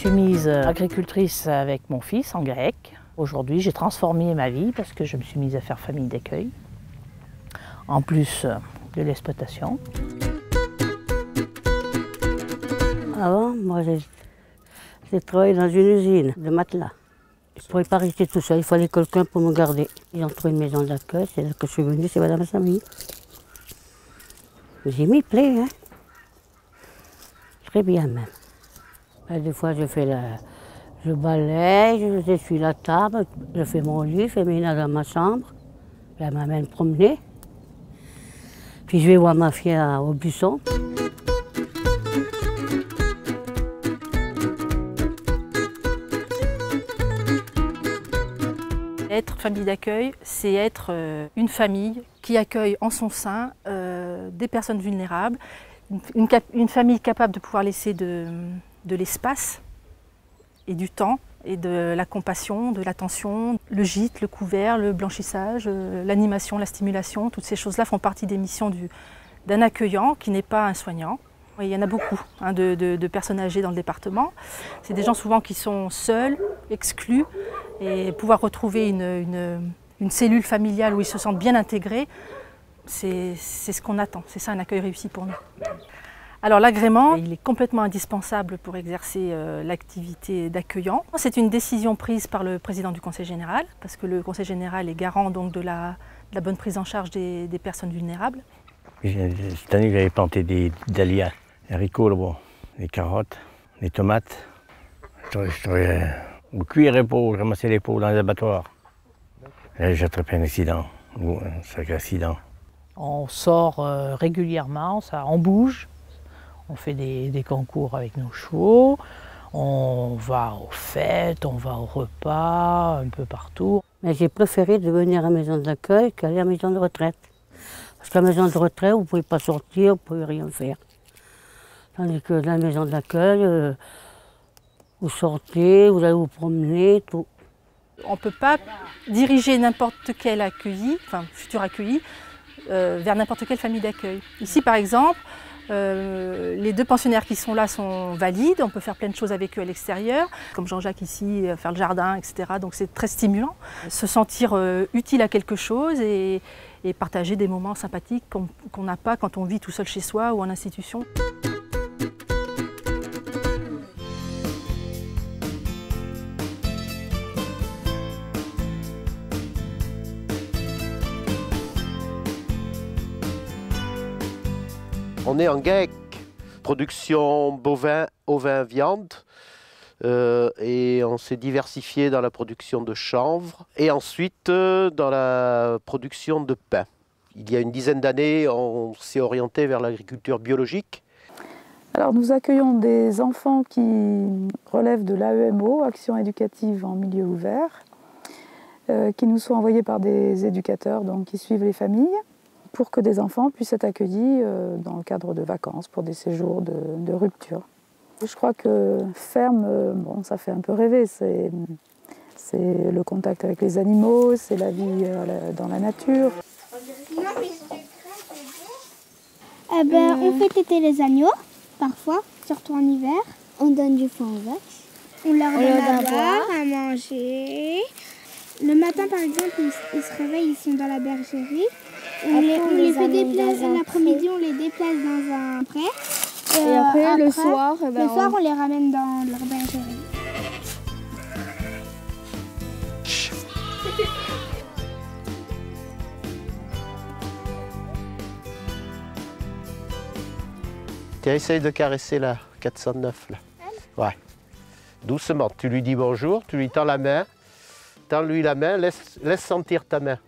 suis mise agricultrice avec mon fils en grec. Aujourd'hui, j'ai transformé ma vie parce que je me suis mise à faire famille d'accueil, en plus de l'exploitation. Avant, moi, j'ai travaillé dans une usine de matelas. Je ne pourrais pas rester tout seul, il fallait quelqu'un pour me garder. Ils ont trouvé une maison d'accueil, c'est là que je suis venue, c'est Madame Samy. J'ai m'y plais, hein. Très bien même. Des fois, je balaye, je suis la table, je fais mon lit, je fais mes ménage dans ma chambre. Elle m'amène promener. Puis je vais voir ma fille au buisson. Être famille d'accueil, c'est être une famille qui accueille en son sein des personnes vulnérables, une famille capable de pouvoir laisser de l'espace et du temps et de la compassion, de l'attention, le gîte, le couvert, le blanchissage, l'animation, la stimulation, toutes ces choses-là font partie des missions d'un accueillant qui n'est pas un soignant. Il y en a beaucoup de personnes âgées dans le département. C'est des gens souvent qui sont seuls, exclus, et pouvoir retrouver une cellule familiale où ils se sentent bien intégrés, c'est ce qu'on attend. C'est ça un accueil réussi pour nous. Alors l'agrément, il est complètement indispensable pour exercer l'activité d'accueillant. C'est une décision prise par le président du Conseil général, parce que le Conseil général est garant donc de la bonne prise en charge des personnes vulnérables. Cette année, j'avais planté des dahlias, des haricots, bon, des carottes, des tomates. Au cuir et pour ramasser les pots dans les abattoirs. Là, j'ai attrapé un accident, un sacré accident. On sort régulièrement, on bouge, on fait des concours avec nos chevaux, on va aux fêtes, on va au repas, un peu partout. Mais j'ai préféré de venir à la maison d'accueil qu'aller à la maison de retraite. Parce qu'à la maison de retraite, vous ne pouvez pas sortir, vous ne pouvez rien faire. Tandis que dans la maison d'accueil, vous sortez, vous allez vous promener, tout. On ne peut pas diriger n'importe quel accueilli, enfin futur accueilli, vers n'importe quelle famille d'accueil. Ici par exemple, les 2 pensionnaires qui sont là sont valides, on peut faire plein de choses avec eux à l'extérieur, comme Jean-Jacques ici, faire le jardin, etc. Donc c'est très stimulant. Se sentir utile à quelque chose et partager des moments sympathiques qu'on n'a pas quand on vit tout seul chez soi ou en institution. On est en GAEC, production bovin, ovin, viande, et on s'est diversifié dans la production de chanvre et ensuite dans la production de pain. Il y a une dizaine d'années, on s'est orienté vers l'agriculture biologique. Alors nous accueillons des enfants qui relèvent de l'AEMO, Action éducative en milieu ouvert, qui nous sont envoyés par des éducateurs donc, qui suivent les familles, pour que des enfants puissent être accueillis dans le cadre de vacances, pour des séjours de rupture. Je crois que ferme, bon, ça fait un peu rêver, c'est le contact avec les animaux, c'est la vie dans la nature. On fait téter les agneaux, parfois, surtout en hiver. On donne du foin aux vaches. On leur donne à boire, à manger. Le matin, par exemple, ils se réveillent, ils sont dans la bergerie. On les fait déplacer, l'après-midi, on les déplace dans un pré. Et après, le soir, on les ramène dans leur bergerie. Tiens, essaye de caresser la 409 là. Ouais. Doucement, tu lui dis bonjour, tu lui tends la main. Tends-lui la main, laisse sentir ta main.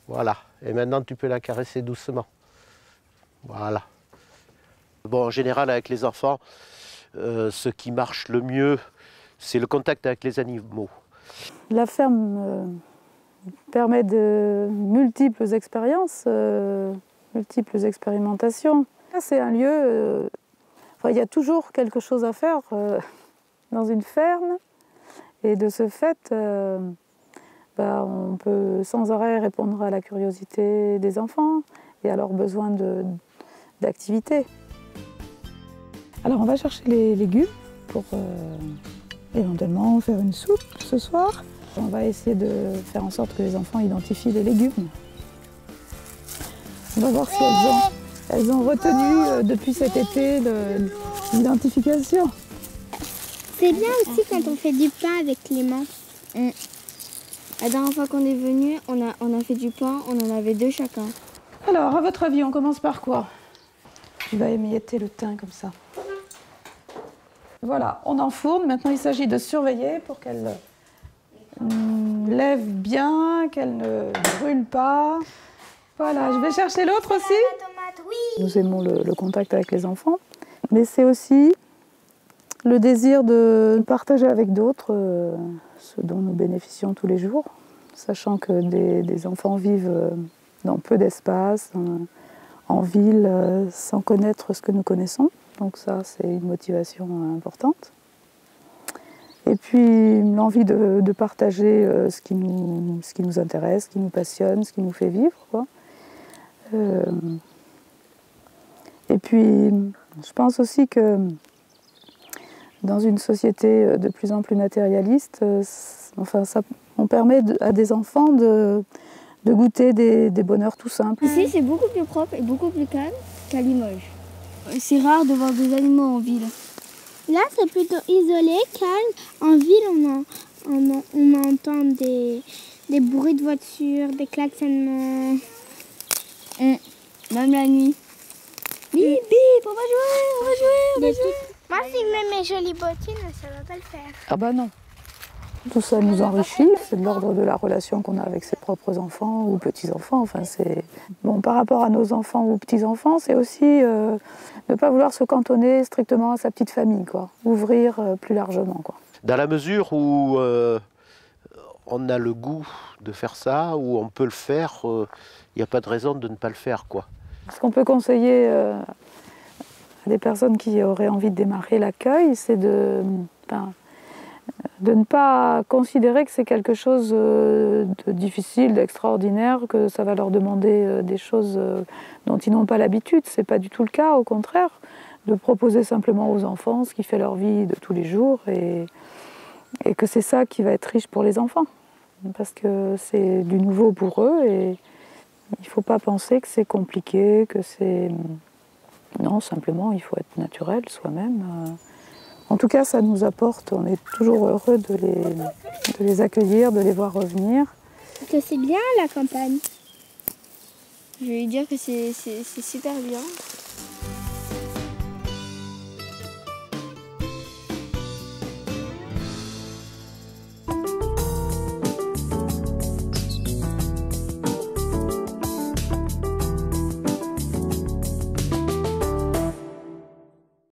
Voilà. Et maintenant, tu peux la caresser doucement. Voilà. Bon, en général, avec les enfants, ce qui marche le mieux, c'est le contact avec les animaux. La ferme permet de multiples expériences, multiples expérimentations. C'est un lieu, il y a toujours quelque chose à faire dans une ferme. Et de ce fait, on peut sans arrêt répondre à la curiosité des enfants et à leurs besoins d'activité. Alors on va chercher les légumes pour éventuellement faire une soupe ce soir. On va essayer de faire en sorte que les enfants identifient les légumes. On va voir si elles ont retenu depuis cet été l'identification. C'est bien aussi quand on fait du pain avec Clément. La dernière fois qu'on est venu, on a fait du pain, on en avait 2 chacun. Alors, à votre avis, on commence par quoi? Tu vas émietter le thym comme ça. Voilà, on enfourne. Maintenant, il s'agit de surveiller pour qu'elle lève bien, qu'elle ne brûle pas. Voilà, je vais chercher l'autre aussi. Tomate, oui. Nous aimons le contact avec les enfants, mais c'est aussi le désir de partager avec d'autres ce dont nous bénéficions tous les jours, sachant que des enfants vivent dans peu d'espace, en ville, sans connaître ce que nous connaissons. Donc ça, c'est une motivation importante. Et puis l'envie de partager ce qui nous intéresse, ce qui nous passionne, ce qui nous fait vivre, quoi. Et puis, je pense aussi que dans une société de plus en plus matérialiste, on permet à des enfants de goûter des bonheurs tout simples. Ici, c'est beaucoup plus propre et beaucoup plus calme qu'à Limoges. C'est rare de voir des animaux en ville. Là, c'est plutôt isolé, calme. En ville, on entend des bruits de voitures, des klaxonnements. Même la nuit. Bip, bip, on va jouer. Moi, si je mets mes jolies bottines, ça va pas le faire. Ah bah non. Tout ça nous enrichit, c'est de l'ordre de la relation qu'on a avec ses propres enfants ou petits-enfants. Enfin, bon, par rapport à nos enfants ou petits-enfants, c'est aussi ne pas vouloir se cantonner strictement à sa petite famille, quoi. Ouvrir plus largement, quoi. Dans la mesure où on a le goût de faire ça, où on peut le faire, il n'y a pas de raison de ne pas le faire, quoi. Ce qu'on peut conseiller à des personnes qui auraient envie de démarrer l'accueil, c'est de ne pas considérer que c'est quelque chose de difficile, d'extraordinaire, que ça va leur demander des choses dont ils n'ont pas l'habitude. C'est pas du tout le cas, au contraire. De proposer simplement aux enfants ce qui fait leur vie de tous les jours et que c'est ça qui va être riche pour les enfants. Parce que c'est du nouveau pour eux et il ne faut pas penser que c'est compliqué, que c'est... Non, simplement, il faut être naturel soi-même. En tout cas, ça nous apporte, on est toujours heureux de les accueillir, de les voir revenir. Que c'est bien la campagne. Je vais lui dire que c'est super bien.